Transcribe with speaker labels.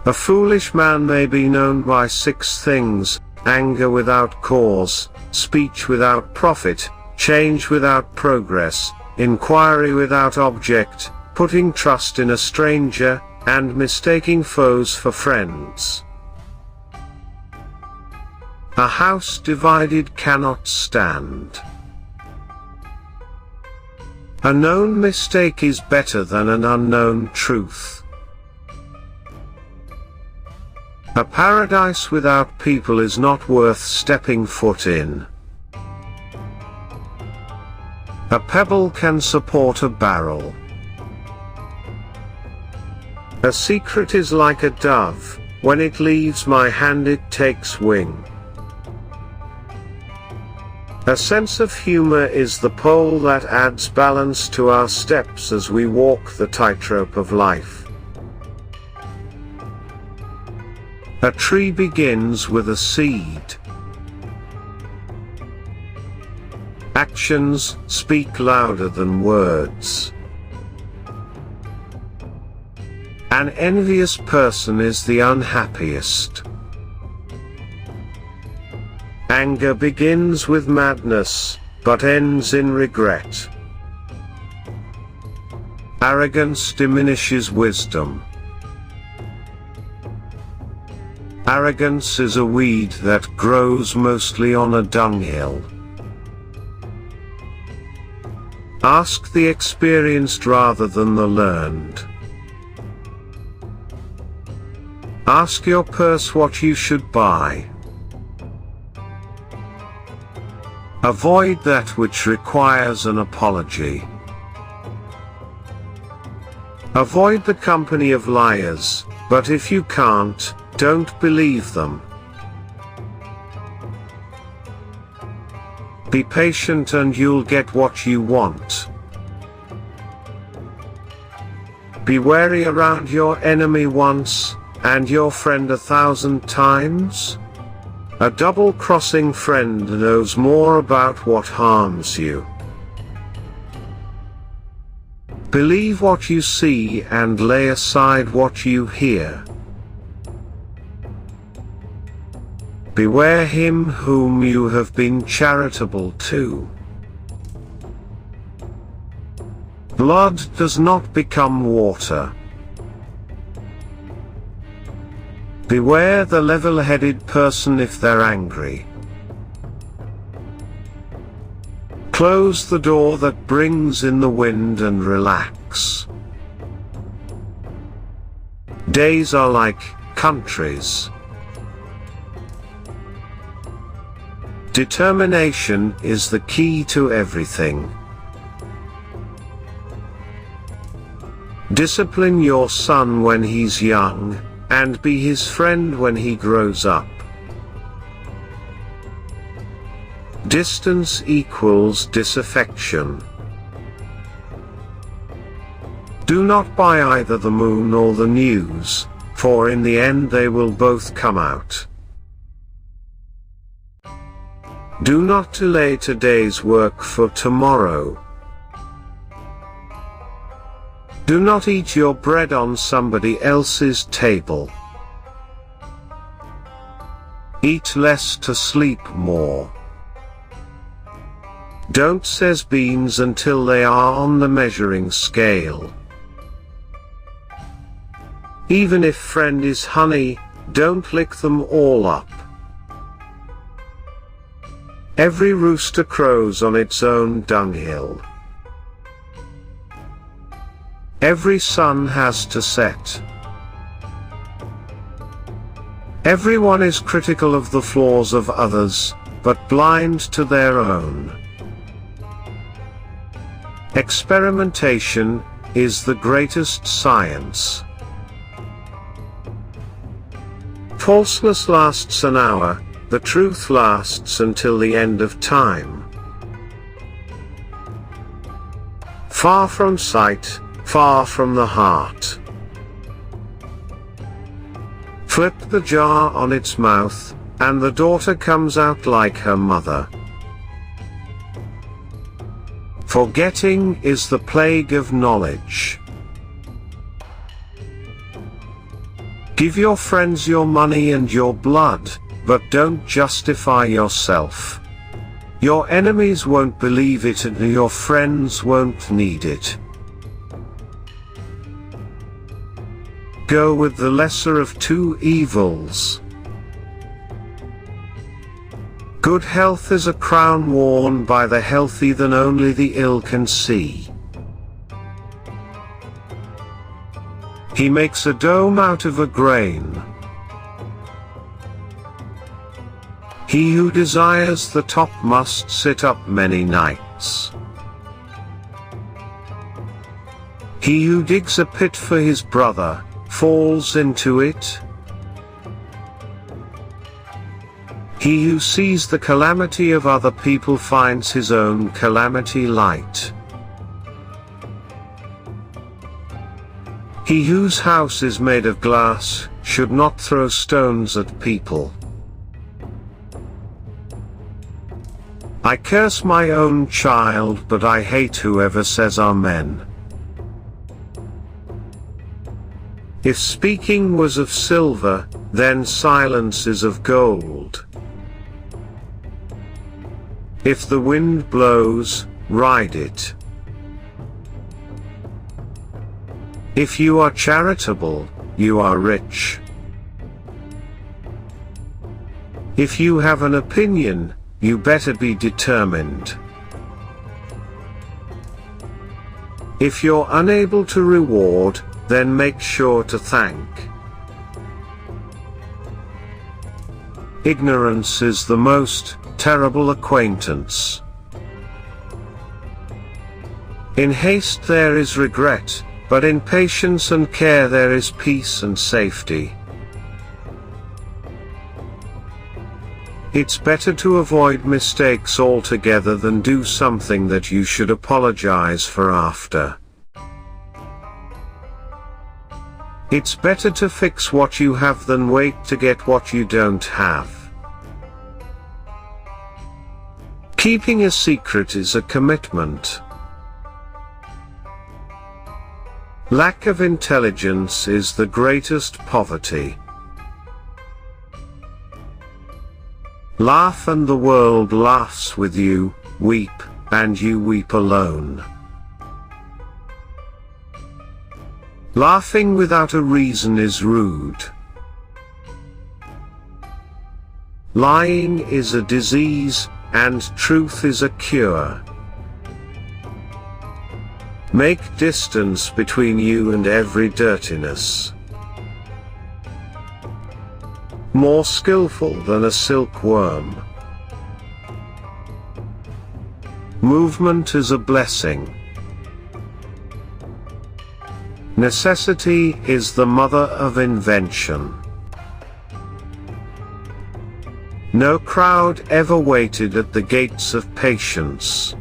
Speaker 1: A foolish man may be known by 6 things: anger without cause, speech without profit, change without progress, inquiry without object, putting trust in a stranger, and mistaking foes for friends. A house divided cannot stand. A known mistake is better than an unknown truth. A paradise without people is not worth stepping foot in. A pebble can support a barrel. A secret is like a dove: when it leaves my hand it takes wing. A sense of humor is the pole that adds balance to our steps as we walk the tightrope of life. A tree begins with a seed. Actions speak louder than words. An envious person is the unhappiest. Anger begins with madness, but ends in regret. Arrogance diminishes wisdom. Arrogance is a weed that grows mostly on a dunghill. Ask the experienced rather than the learned. Ask your purse what you should buy. Avoid that which requires an apology. Avoid the company of liars, but if you can't, don't believe them. Be patient and you'll get what you want. Be wary around your enemy once, and your friend 1,000 times. A double-crossing friend knows more about what harms you. Believe what you see and lay aside what you hear. Beware him whom you have been charitable to. Blood does not become water. Beware the level-headed person if they're angry. Close the door that brings in the wind and relax. Days are like countries. Determination is the key to everything. Discipline your son when he's young, and be his friend when he grows up. Distance equals disaffection. Do not buy either the moon or the news, for in the end they will both come out. Do not delay today's work for tomorrow. Do not eat your bread on somebody else's table. Eat less to sleep more. Don't says beans until they are on the measuring scale. Even if friend is honey, don't lick them all up. Every rooster crows on its own dunghill. Every sun has to set. Everyone is critical of the flaws of others, but blind to their own. Experimentation is the greatest science. Falseness lasts an hour, the truth lasts until the end of time. Far from sight, far from the heart. Flip the jar on its mouth, and the daughter comes out like her mother. Forgetting is the plague of knowledge. Give your friends your money and your blood, but don't justify yourself. Your enemies won't believe it and your friends won't need it. Go with the lesser of two evils. Good health is a crown worn by the healthy than only the ill can see. He makes a dome out of a grain. He who desires the top must sit up many nights. He who digs a pit for his brother, falls into it. He who sees the calamity of other people finds his own calamity light. He whose house is made of glass should not throw stones at people. I curse my own child, but I hate whoever says Amen. If speaking was of silver, then silence is of gold. If the wind blows, ride it. If you are charitable, you are rich. If you have an opinion, you better be determined. If you're unable to reward, then make sure to thank. Ignorance is the most terrible acquaintance. In haste there is regret, but in patience and care there is peace and safety. It's better to avoid mistakes altogether than do something that you should apologize for after. It's better to fix what you have than wait to get what you don't have. Keeping a secret is a commitment. Lack of intelligence is the greatest poverty. Laugh and the world laughs with you, weep, and you weep alone. Laughing without a reason is rude. Lying is a disease, and truth is a cure. Make distance between you and every dirtiness. More skillful than a silkworm. Movement is a blessing. Necessity is the mother of invention. No crowd ever waited at the gates of patience.